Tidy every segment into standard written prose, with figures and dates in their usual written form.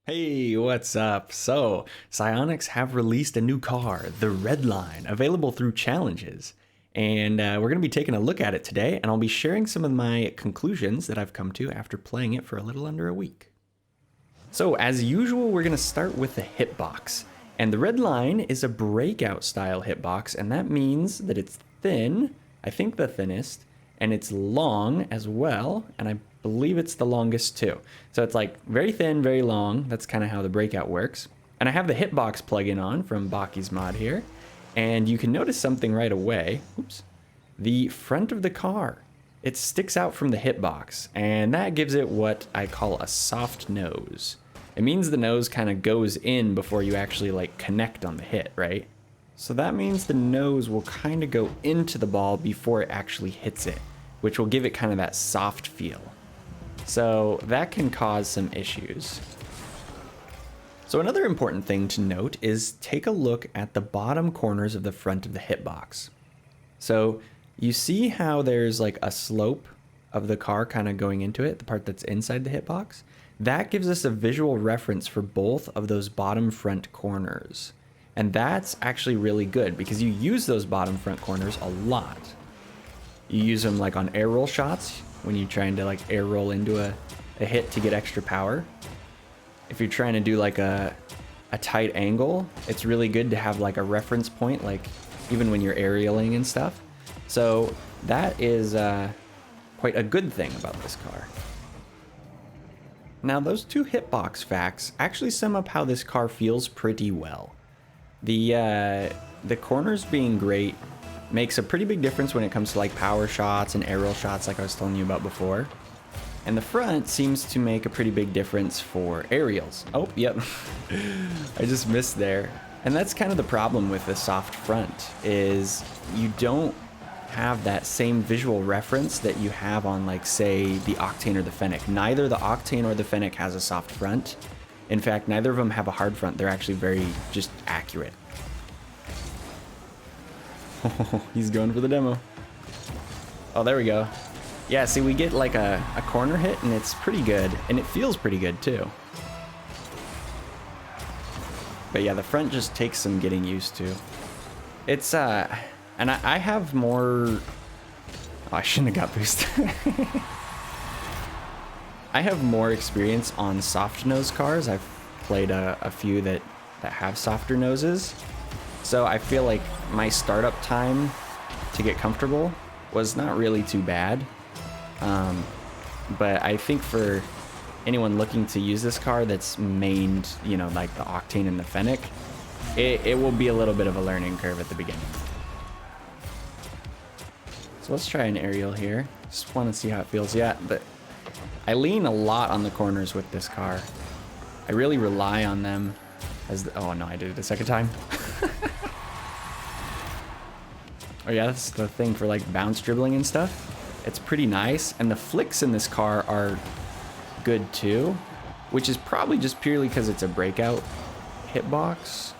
Hey, what's up? So, Psyonix have released a new car, the Redline, available through challenges. And we're going to be taking a look at it today, and I'll be sharing some of my conclusions that I've come to after playing it for a little under a week. So, as usual, we're going to start with the hitbox. And the Redline is a breakout style hitbox, and that means that it's thin, I think the thinnest, and it's long as well, and I believe it's the longest too. So it's like very thin, very long. That's kind of how the Breakout works. And I have the Hitbox plugin on from Baki's mod here, and you can notice something right away. Oops. The front of the car, it sticks out from the Hitbox, and that gives it what I call a soft nose. It means the nose kind of goes in before you actually like connect on the hit, right? So that means the nose will kind of go into the ball before it actually hits it, which will give it kind of that soft feel. So that can cause some issues. So another important thing to note is take a look at the bottom corners of the front of the hitbox. So you see how there's like a slope of the car kind of going into it, the part that's inside the hitbox? That gives us a visual reference for both of those bottom front corners. And that's actually really good because you use those bottom front corners a lot. You use them like on air roll shots when you're trying to like air roll into a hit to get extra power. If you're trying to do like a tight angle, it's really good to have like a reference point, like even when you're aerialing and stuff. So that is quite a good thing about this car. Now those two hitbox facts actually sum up how this car feels pretty well. The corners being great makes a pretty big difference when it comes to like power shots and aerial shots like I was telling you about before. And the front seems to make a pretty big difference for aerials. Oh, yep. I just missed there. And that's kind of the problem with the soft front is you don't have that same visual reference that you have on like say the Octane or the Fennec. Neither the Octane or the Fennec has a soft front. In fact, neither of them have a hard front. They're actually very just accurate. Oh, he's going for the demo. Oh, there we go. Yeah, see, we get like a corner hit, and it's pretty good, and it feels pretty good, too. But yeah, the front just takes some getting used to. It's, and I have more... Oh, I shouldn't have got boosted. I have more experience on soft nose cars. I've played a few that have softer noses. So I feel like my startup time to get comfortable was not really too bad. But I think for anyone looking to use this car that's mained, you know, like the Octane and the Fennec, it will be a little bit of a learning curve at the beginning. So let's try an aerial here. Just want to see how it feels. Yeah, but I lean a lot on the corners with this car. I really rely on them as oh no, I did it a second time. Oh yeah, that's the thing for like bounce dribbling and stuff. It's pretty nice, and the flicks in this car are good too, which is probably just purely because it's a breakout hitbox.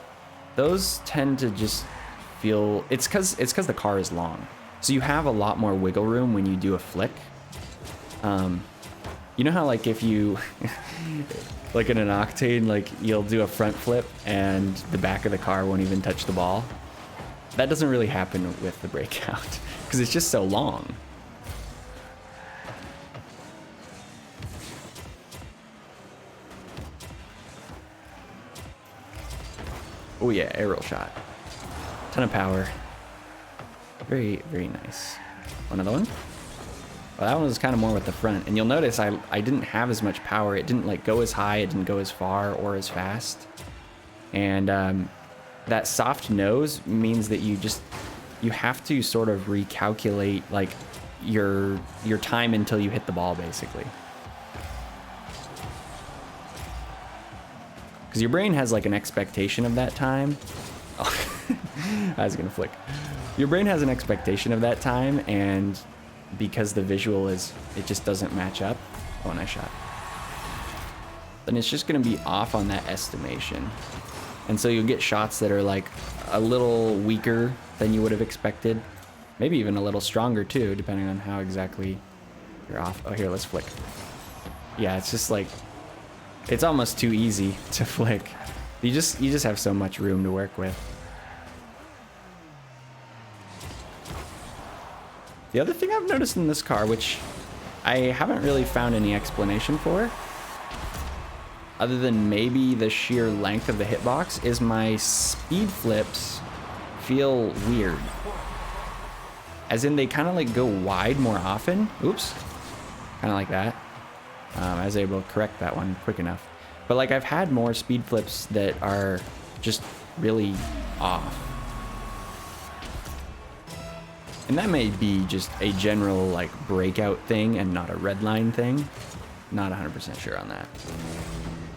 Those tend to just feel, it's because the car is long, so you have a lot more wiggle room when you do a flick. You know how like if you like in an Octane, like you'll do a front flip and the back of the car won't even touch the ball? That doesn't really happen with the Breakout because it's just so long. Oh yeah, aerial shot. Ton of power. Very, very nice. Another one? Well, that one was kind of more with the front. And you'll notice I didn't have as much power. It didn't like go as high. It didn't go as far or as fast. And that soft nose means that you have to sort of recalculate like your time until you hit the ball, basically. Because your brain has like an expectation of that time. Oh, I was gonna flick. Your brain has an expectation of that time, and because the visual is, it just doesn't match up. Oh, nice shot. Then it's just gonna be off on that estimation. And so you'll get shots that are like a little weaker than you would have expected. Maybe even a little stronger too, depending on how exactly you're off. Oh, here, let's flick. Yeah, it's just like It's almost too easy to flick. You just have so much room to work with. The other thing I've noticed in this car, which I haven't really found any explanation for, other than maybe the sheer length of the hitbox, is my speed flips feel weird. As in, they kind of like go wide more often. Oops. Kind of like that. I was able to correct that one quick enough. But like, I've had more speed flips that are just really off. And that may be just a general like breakout thing and not a Redline thing. Not 100% sure on that.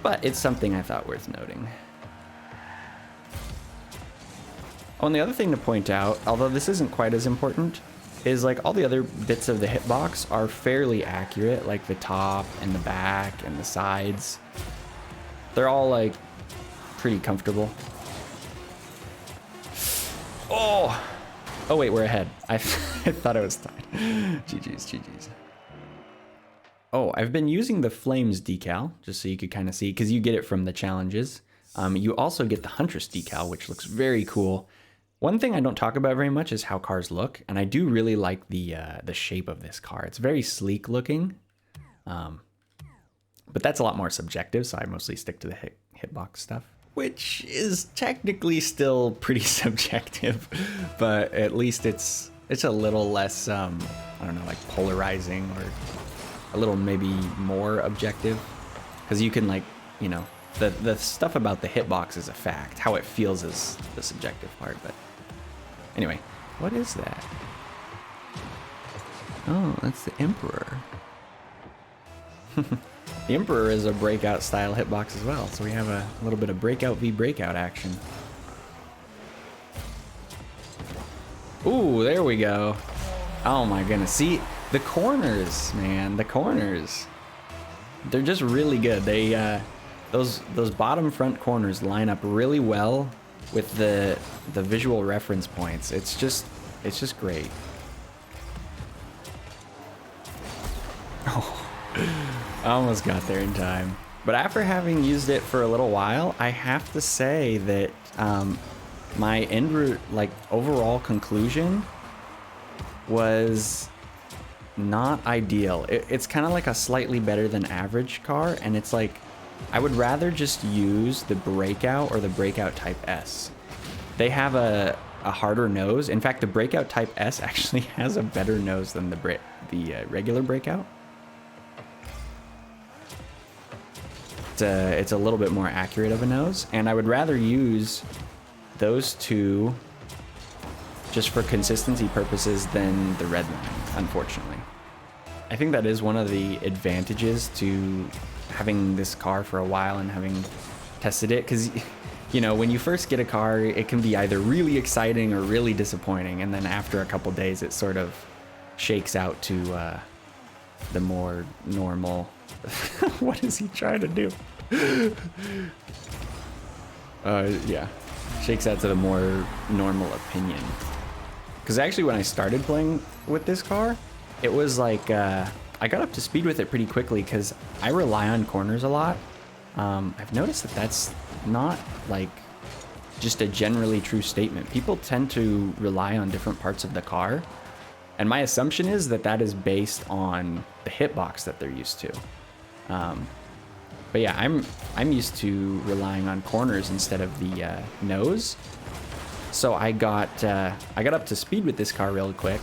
But it's something I thought worth noting. Oh, and the other thing to point out, although this isn't quite as important, is like all the other bits of the hitbox are fairly accurate, like the top and the back and the sides. They're all like pretty comfortable. Oh! Oh wait, we're ahead. I thought I was tied. GG's, GG's. Oh, I've been using the Flames decal, just so you could kind of see, because you get it from the challenges. You also get the Huntress decal, which looks very cool. One thing I don't talk about very much is how cars look, and I do really like the shape of this car. It's very sleek looking, but that's a lot more subjective, so I mostly stick to the hitbox stuff, which is technically still pretty subjective, but at least it's a little less, I don't know, like polarizing, or a little maybe more objective, because you can, like, you know, the stuff about the hitbox is a fact. How it feels is the subjective part, but anyway, what is that? Oh, that's the Emperor. The Emperor is a Breakout style hitbox as well, so we have a little bit of Breakout v Breakout action. Ooh, there we go. Oh my goodness. See, the corners, man, the corners. They're just really good. They, those bottom front corners line up really well with the visual reference points. It's just great. Oh, I almost got there in time. But after having used it for a little while, I have to say that my overall conclusion was not ideal. It's kind of like a slightly better than average car, and it's like, I would rather just use the Breakout or the Breakout Type S. They have a harder nose. In fact, the Breakout Type S actually has a better nose than the regular Breakout. It's a little bit more accurate of a nose, and I would rather use those two just for consistency purposes than the Redline, unfortunately. I think that is one of the advantages to having this car for a while and having tested it, because, you know, when you first get a car, it can be either really exciting or really disappointing, and then after a couple days it sort of shakes out to the more normal. What is he trying to do? Yeah, shakes out to the more normal opinion. Because actually, when I started playing with this car, it was like I got up to speed with it pretty quickly because I rely on corners a lot. I've noticed that that's not like just a generally true statement. People tend to rely on different parts of the car, and my assumption is that that is based on the hitbox that they're used to. But yeah, I'm used to relying on corners instead of the nose. So I got up to speed with this car real quick,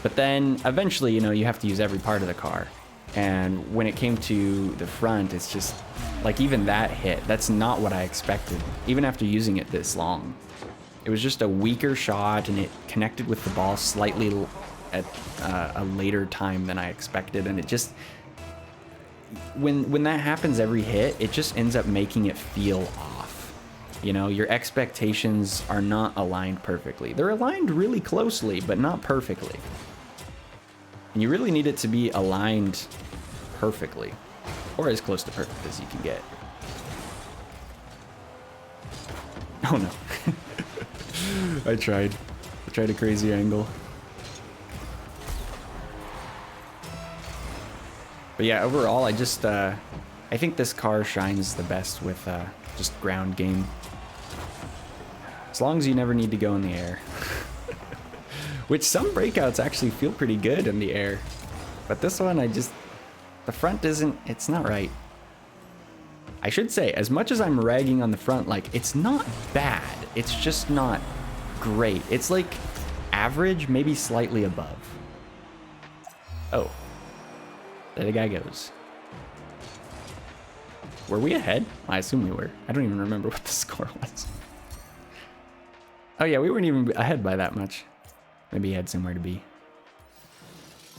but then eventually, you know, you have to use every part of the car. And when it came to the front, it's just like, even that hit, that's not what I expected, even after using it this long. It was just a weaker shot, and it connected with the ball slightly at a later time than I expected, and it just, when that happens every hit, it just ends up making it feel off. You know, your expectations are not aligned perfectly. They're aligned really closely, but not perfectly. And you really need it to be aligned perfectly, or as close to perfect as you can get. Oh no. I tried a crazy angle. But yeah, overall, I just I think this car shines the best with just ground game. As long as you never need to go in the air. Which some breakouts actually feel pretty good in the air. But this one, the front it's not right. I should say, as much as I'm ragging on the front, like, it's not bad. It's just not great. It's like average, maybe slightly above. Oh. There the guy goes. Were we ahead? I assume we were. I don't even remember what the score was. Oh yeah, we weren't even ahead by that much. Maybe he had somewhere to be.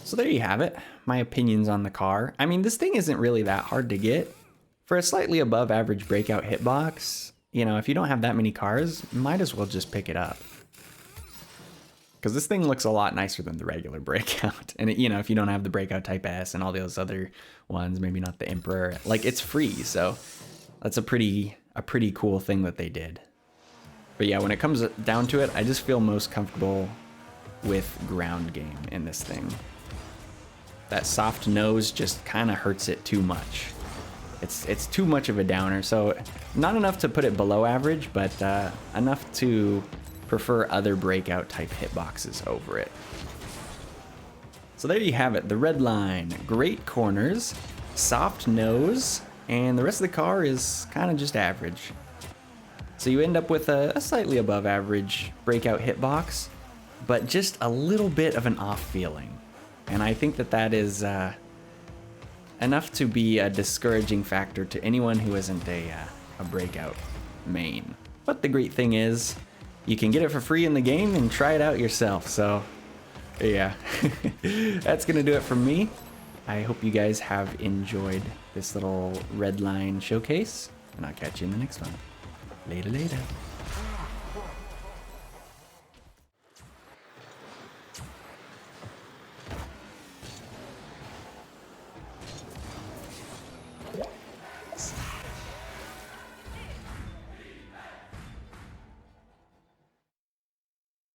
So there you have it. My opinions on the car. I mean, this thing isn't really that hard to get. For a slightly above average Breakout hitbox, you know, if you don't have that many cars, might as well just pick it up. Because this thing looks a lot nicer than the regular Breakout. And, you know, if you don't have the Breakout Type S and all those other ones, maybe not the Emperor, like, it's free. So that's a pretty cool thing that they did. But yeah, when it comes down to it, I just feel most comfortable with ground game in this thing. That soft nose just kind of hurts it too much. It's too much of a downer, so not enough to put it below average, but enough to prefer other Breakout type hitboxes over it. So there you have it, the Redline. Great corners, soft nose, and the rest of the car is kind of just average. So you end up with a slightly above average Breakout hitbox, but just a little bit of an off feeling. And I think that is enough to be a discouraging factor to anyone who isn't a Breakout main. But the great thing is, you can get it for free in the game and try it out yourself. So yeah, that's gonna do it from me. I hope you guys have enjoyed this little Redline showcase, and I'll catch you in the next one. Later.